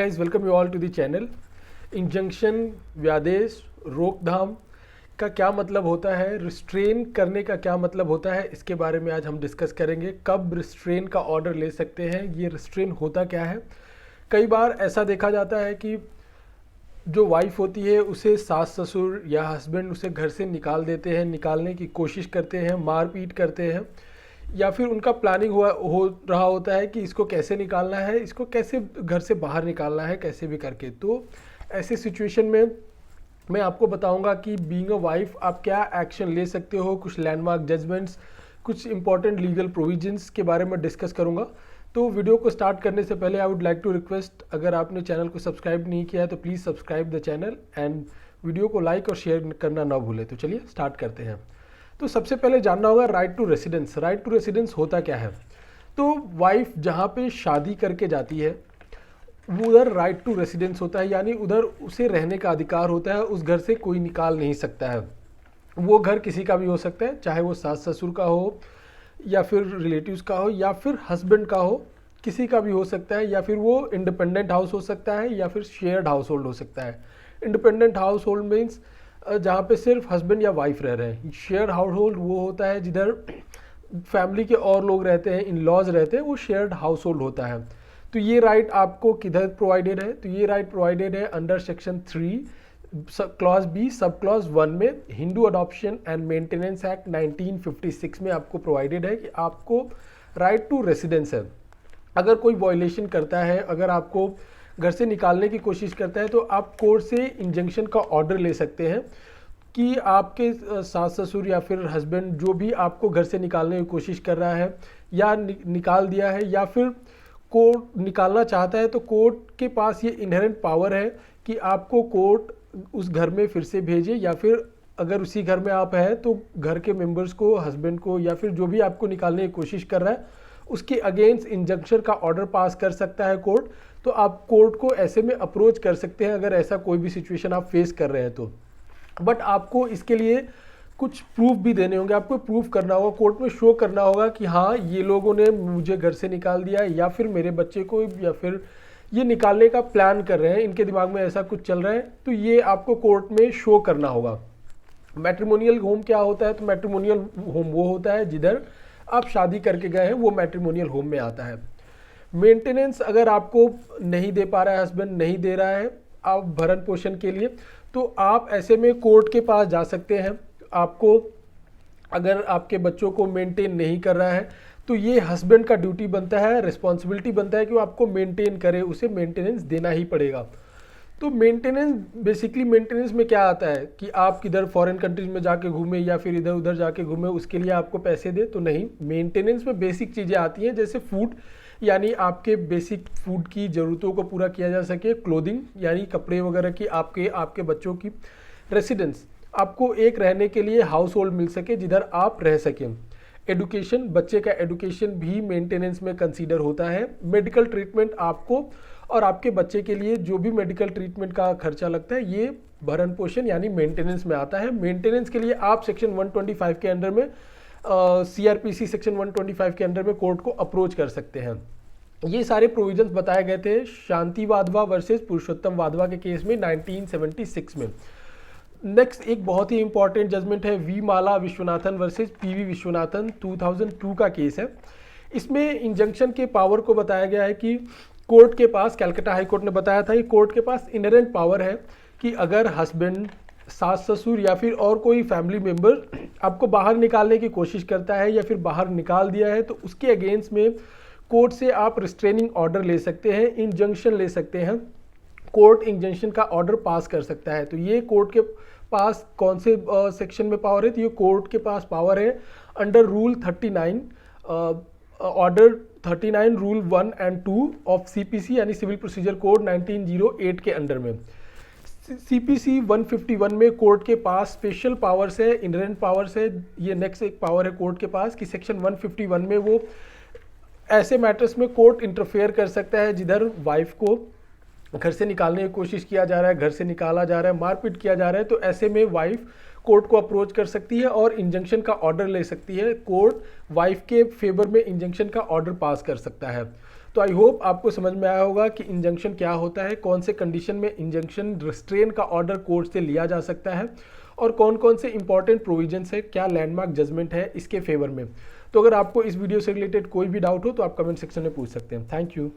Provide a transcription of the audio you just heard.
Guys, welcome you all to the channel. Injunction, व्यादेश, रोकथाम का क्या मतलब होता है, रिस्ट्रेन करने का क्या मतलब होता है, इसके बारे में आज हम डिस्कस करेंगे। कब रिस्ट्रेन का ऑर्डर ले सकते हैं, ये रिस्ट्रेन होता क्या है। कई बार ऐसा देखा जाता है कि जो वाइफ होती है उसे सास ससुर या हस्बैंड उसे घर से निकाल देते हैं, निकालने की कोशिश करते हैं, मारपीट करते हैं, या फिर उनका प्लानिंग हो रहा होता है कि इसको कैसे निकालना है, इसको कैसे घर से बाहर निकालना है, कैसे भी करके। तो ऐसे सिचुएशन में मैं आपको बताऊंगा कि बीइंग अ वाइफ आप क्या एक्शन ले सकते हो, कुछ लैंडमार्क जजमेंट्स, कुछ इंपॉर्टेंट लीगल प्रोविजंस के बारे में डिस्कस करूंगा। तो वीडियो को स्टार्ट करने से पहले I would like to request, अगर आपने चैनल को सब्सक्राइब नहीं किया है तो please subscribe the channel and video को लाइक और शेयर करना ना भूलें। तो चलिए स्टार्ट करते हैं। तो सबसे पहले जानना होगा right to residence. Right to residence होता क्या है। तो वाइफ जहाँ पे शादी करके जाती है वो उधर राइट टू रेसिडेंस होता है, यानी उधर उसे रहने का अधिकार होता है, उस घर से कोई निकाल नहीं सकता है। वो घर किसी का भी हो सकता है, चाहे वो सास ससुर का हो या फिर रिलेटिव्स का हो या फिर हस्बैंड का हो, किसी का भी हो सकता है। या फिर वो इंडिपेंडेंट हाउस हो सकता है या फिर शेयर्ड हाउस होल्ड हो सकता है। इंडिपेंडेंट हाउस होल्ड मीन्स जहाँ पे सिर्फ हस्बैंड या वाइफ रह रहे हैं। शेयर्ड हाउस होल्ड वो होता है जिधर फैमिली के और लोग रहते हैं, इन लॉज रहते हैं, वो शेयर्ड हाउस होल्ड होता है। तो ये राइट आपको किधर प्रोवाइडेड है, तो ये राइट प्रोवाइडेड है under section 3 clause B sub clause 1 में Hindu adoption and maintenance act 1956 में आपको प्रोवाइडेड है कि आपको राइट टू रेसिडेंस है। अगर कोई वॉयलेशन करता है, अगर आपको घर से निकालने की कोशिश करता है, तो आप कोर्ट से इंजंक्शन का ऑर्डर ले सकते हैं कि आपके सास ससुर या फिर हस्बैंड जो भी आपको घर से निकालने की कोशिश कर रहा है या निकाल दिया है या फिर कोर्ट निकालना चाहता है, तो कोर्ट के पास ये इनहेरेंट पावर है कि आपको कोर्ट उस घर में फिर से भेजे, या फिर अगर उसी घर में आप हैं तो घर के मेंबर्स को, हस्बैंड को या फिर जो भी आपको निकालने की कोशिश कर रहा है उसके अगेंस्ट इंजंक्शन का ऑर्डर पास कर सकता है कोर्ट। तो आप कोर्ट को ऐसे में अप्रोच कर सकते हैं अगर ऐसा कोई भी सिचुएशन आप फेस कर रहे हैं तो। बट आपको इसके लिए कुछ प्रूफ भी देने होंगे, आपको प्रूफ करना होगा, कोर्ट में शो करना होगा कि हाँ ये लोगों ने मुझे घर से निकाल दिया या फिर मेरे बच्चे को, या फिर ये निकालने का प्लान कर रहे हैं, इनके दिमाग में ऐसा कुछ चल रहा है, तो ये आपको कोर्ट में शो करना होगा। मैट्रिमोनियल होम क्या होता है, तो मैट्रिमोनियल होम वो होता है जिधर आप शादी करके गए हैं, वो मैट्रिमोनियल होम में आता है। मेंटेनेंस अगर आपको नहीं दे पा रहा है, हस्बैंड नहीं दे रहा है आप भरण पोषण के लिए, तो आप ऐसे में कोर्ट के पास जा सकते हैं। आपको अगर आपके बच्चों को मेंटेन नहीं कर रहा है तो ये हस्बैंड का ड्यूटी बनता है, रिस्पॉन्सिबिलिटी बनता है कि वो आपको मेंटेन करे, उसे मेंटेनेंस देना ही पड़ेगा। तो मेंटेनेंस, बेसिकली मेंटेनेंस में क्या आता है कि आप किधर फॉरेन कंट्रीज में जाके घूमे या फिर इधर उधर जाके घूमे, उसके लिए आपको पैसे दे, तो नहीं। मेंटेनेंस में बेसिक चीज़ें आती हैं, जैसे फूड, यानी आपके बेसिक फूड की ज़रूरतों को पूरा किया जा सके, क्लोथिंग यानी कपड़े वगैरह की, आपके बच्चों की, रेसिडेंस आपको एक रहने के लिए हाउस होल्ड मिल सके जिधर आप रह सकें, एडुकेशन, बच्चे का एडुकेशन भी मेंटेनेंस में कंसीडर होता है, मेडिकल ट्रीटमेंट आपको और आपके बच्चे के लिए जो भी मेडिकल ट्रीटमेंट का खर्चा लगता है ये भरण पोषण यानी मेंटेनेंस में आता है। मेंटेनेंस के लिए आप सेक्शन 125 के अंडर में CRPC सेक्शन 125 के अंडर में कोर्ट को अप्रोच कर सकते हैं। ये सारे प्रोविजंस बताए गए थे शांति वाधवा वर्सेस पुरुषोत्तम वाधवा के केस में 1976 में। नेक्स्ट एक बहुत ही इंपॉर्टेंट जजमेंट है V Mala Vishwanathan versus PV Vishwanathan, 2002 का केस है। इसमें इंजंक्शन के पावर को बताया गया है कि कोर्ट के पास, कैलकाटा हाई कोर्ट ने बताया था कि कोर्ट के पास इनहेरेंट पावर है कि अगर हस्बैंड, सास ससुर या फिर और कोई फैमिली मेम्बर आपको बाहर निकालने की कोशिश करता है या फिर बाहर निकाल दिया है, तो उसके अगेंस्ट में कोर्ट से आप रिस्ट्रेनिंग ऑर्डर ले सकते हैं, इंजंक्शन ले सकते हैं, कोर्ट इंजंक्शन का ऑर्डर पास कर सकता है। तो ये कोर्ट के पास कौन से सेक्शन में पावर है, तो ये कोर्ट के पास पावर है under rule 39, order 39 rule 1 and 2 of CPC यानी सिविल प्रोसीजर कोड 1908 के अंडर में। CPC 151 में कोर्ट के पास स्पेशल पावर्स है, इनहेरेंट पावर्स है। ये नेक्स्ट एक पावर है कोर्ट के पास कि सेक्शन 151 में वो ऐसे मैटर्स में कोर्ट इंटरफेयर कर सकता है जिधर वाइफ को घर से निकालने की कोशिश किया जा रहा है, घर से निकाला जा रहा है, मारपीट किया जा रहा है, तो ऐसे में वाइफ कोर्ट को अप्रोच कर सकती है और इंजंक्शन का ऑर्डर ले सकती है। कोर्ट वाइफ के फेवर में इंजंक्शन का ऑर्डर पास कर सकता है। तो आई होप आपको समझ में आया होगा कि इंजंक्शन क्या होता है, कौन से कंडीशन में इंजंक्शन रिस्ट्रेन का ऑर्डर कोर्ट से लिया जा सकता है और कौन कौन से इंपॉर्टेंट प्रोविजंस है, क्या लैंडमार्क जजमेंट है इसके फेवर में। तो अगर आपको इस वीडियो से रिलेटेड कोई भी डाउट हो तो आप कमेंट सेक्शन में पूछ सकते हैं। Thank you.